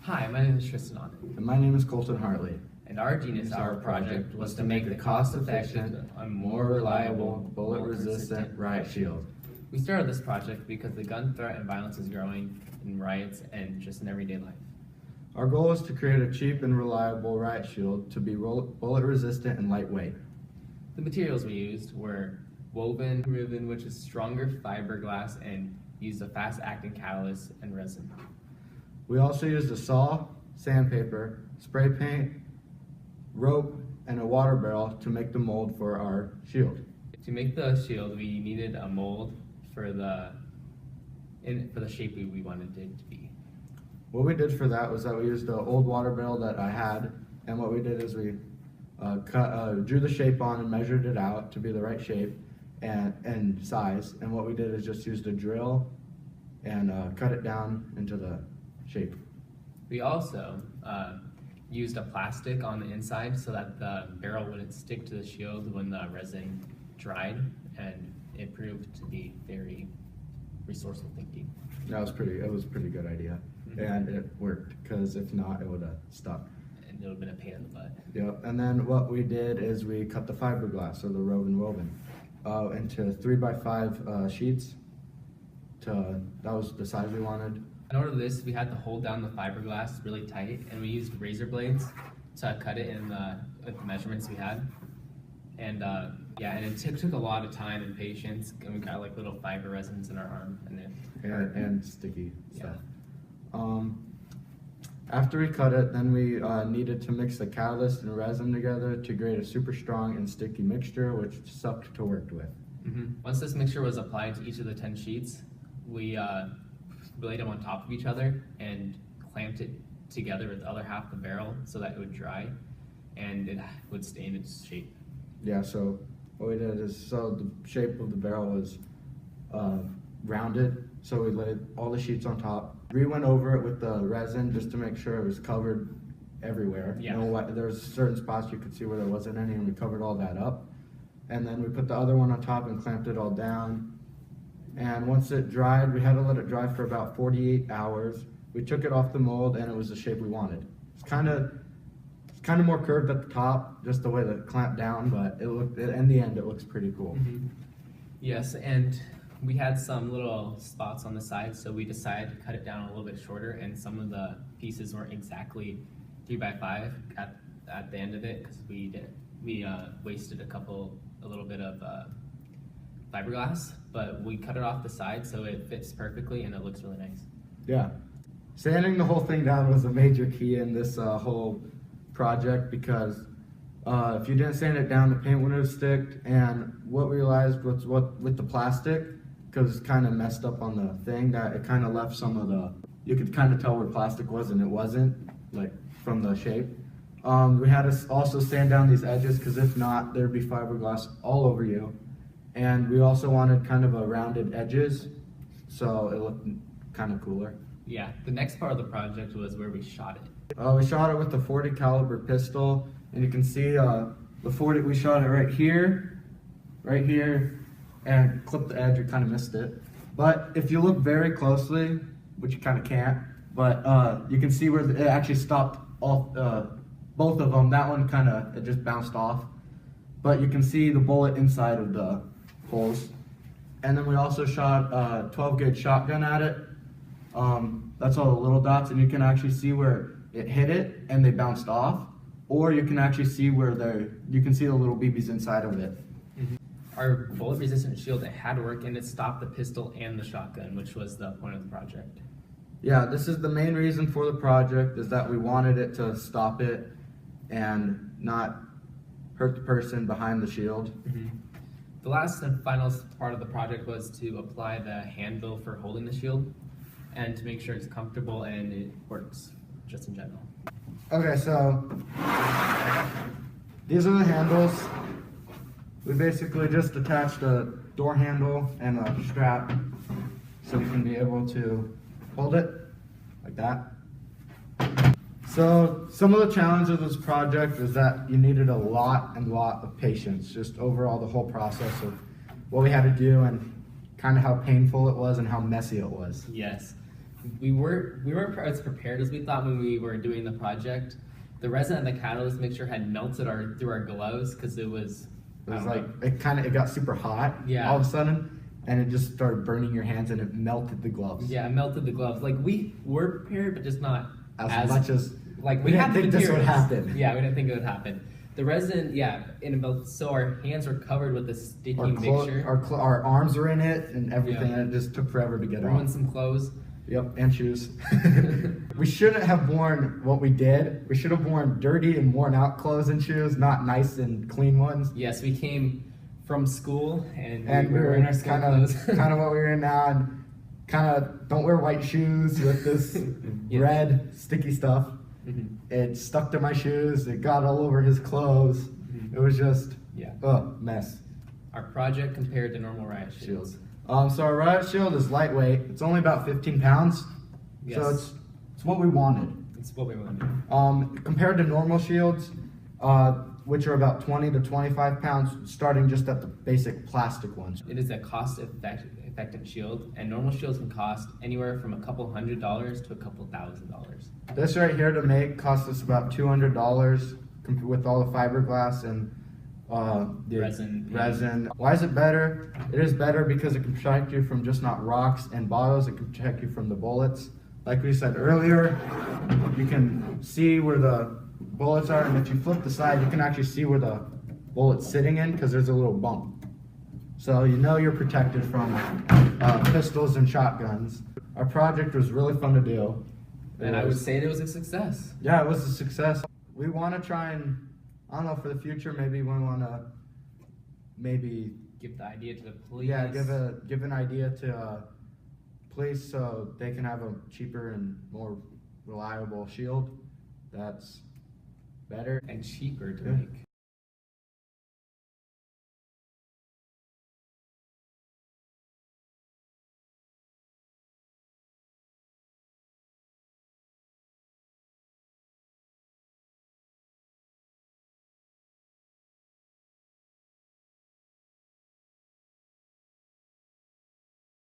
Hi, my name is Tristan Otten, And my name is Colton Hartley. and our Genius Hour project was to make the cost-effective and more reliable bullet-resistant riot shield. We started this project because the gun threat and violence is growing in riots and just in everyday life. Our goal is to create a cheap and reliable riot shield to be bullet-resistant and lightweight. The materials we used were woven ribbon, which is stronger fiberglass and used a fast-acting catalyst and resin. We also used a saw, sandpaper, spray paint, rope, and a water barrel to make the mold for our shield. To make the shield, we needed a mold for the shape we wanted it to be. What we did for that was that we used an old water barrel that I had, and what we did is we drew the shape on and measured it out to be the right shape and size. And what we did is just used a drill and cut it down into the shape. We also used a plastic on the inside so that the barrel wouldn't stick to the shield when the resin dried, and it proved to be very resourceful thinking. It was a pretty good idea. And it worked, because if not, it would have stuck. And it would have been a pain in the butt. Yep. And then what we did is we cut the fiberglass, or the woven, into 3x5 sheets. That was the size we wanted. In order to this, we had to hold down the fiberglass really tight, and we used razor blades to cut it with the measurements we had. And and it took a lot of time and patience, and we got like little fiber resins in our arm, and sticky stuff. After we cut it, then we needed to mix the catalyst and resin together to create a super strong and sticky mixture, which sucked to work with. Once this mixture was applied to each of the 10 sheets, we laid them on top of each other and clamped it together with the other half of the barrel so that it would dry and it would stay in its shape. Yeah, so what we did is, so the shape of the barrel was rounded, so we laid all the sheets on top. We went over it with the resin just to make sure it was covered everywhere. Yeah. There was certain spots you could see where there wasn't any, and we covered all that up. And then we put the other one on top and clamped it all down. And once it dried, we had to let it dry for about 48 hours. We took it off the mold, and it was the shape we wanted. It's kind of more curved at the top, just the way that it clamped down, but in the end, it looks pretty cool. Yes, and we had some little spots on the side, so we decided to cut it down a little bit shorter, and some of the pieces weren't exactly 3x5 at the end of it, because we wasted a little bit of fiberglass, but we cut it off the side so it fits perfectly and it looks really nice. Yeah. Sanding the whole thing down was a major key in this whole project, because if you didn't sand it down, the paint wouldn't have sticked. And what we realized was with the plastic, because it's kind of messed up on the thing, that it kind of left some of you could kind of tell where plastic was and it wasn't, like from the shape. We had to also sand down these edges, because if not, there'd be fiberglass all over you. And we also wanted kind of a rounded edges, so it looked kind of cooler. Yeah, the next part of the project was where we shot it. We shot it with the 40 caliber pistol, and you can see the 40. We shot it right here, and clipped the edge. We kind of missed it, but if you look very closely, which you kind of can't, but you can see where it actually stopped off. Both of them. That one it just bounced off, but you can see the bullet inside of the holes. And then we also shot a 12 gauge shotgun at it. That's all the little dots, and you can actually see where it hit it and they bounced off, or you can actually see you can see the little BBs inside of it. Our bullet resistant shield, it had to work, and it stopped the pistol and the shotgun, which was the point of the project. Yeah, this is the main reason for the project, is that we wanted it to stop it and not hurt the person behind the shield. The last and final part of the project was to apply the handle for holding the shield and to make sure it's comfortable and it works just in general. Okay, so these are the handles. We basically just attached a door handle and a strap so you can be able to hold it like that. So some of the challenges of this project is that you needed a lot of patience, just overall the whole process of what we had to do and kind of how painful it was and how messy it was. Yes. we weren't as prepared as we thought when we were doing the project. The resin and the catalyst mixture had melted through our gloves because it was like it got super hot all of a sudden, and it just started burning your hands and it melted the gloves. Yeah, it melted the gloves. Like we were prepared, but just not as much as like we didn't think this would happen. Yeah, we didn't think it would happen. The resin, so our hands were covered with this sticky mixture. Our arms were in it and everything, and it just took forever to get off. Ruined some clothes. Yep, and shoes. We shouldn't have worn what we did. We should have worn dirty and worn out clothes and shoes, not nice and clean ones. Yes, we came from school and we were in our kind of kind of what we're in now, and kind of don't wear white shoes with this red sticky stuff. Mm-hmm. It stuck to my shoes. It got all over his clothes. Mm-hmm. It was just mess. Our project compared to normal Riot shields. So our Riot shield is lightweight. It's only about 15 pounds. Yes. So it's what we wanted. It's what we wanted. Compared to normal shields, which are about 20 to 25 pounds, starting just at the basic plastic ones. It is a cost-effective shield, and normal shields can cost anywhere from a couple $100s to a couple $1,000s. This right here to make cost us about $200 with all the fiberglass and the resin. Why is it better? It is better because it can protect you from just not rocks and bottles. It can protect you from the bullets. Like we said earlier, you can see where the bullets are, and if you flip the side, you can actually see where the bullet's sitting in because there's a little bump. So you know you're protected from pistols and shotguns. Our project was really fun to do. And I would say it was a success. Yeah, it was a success. We want to try and, I don't know, for the future, maybe we want to give the idea to the police. Yeah, give an idea to police so they can have a cheaper and more reliable shield that's better and cheaper to make.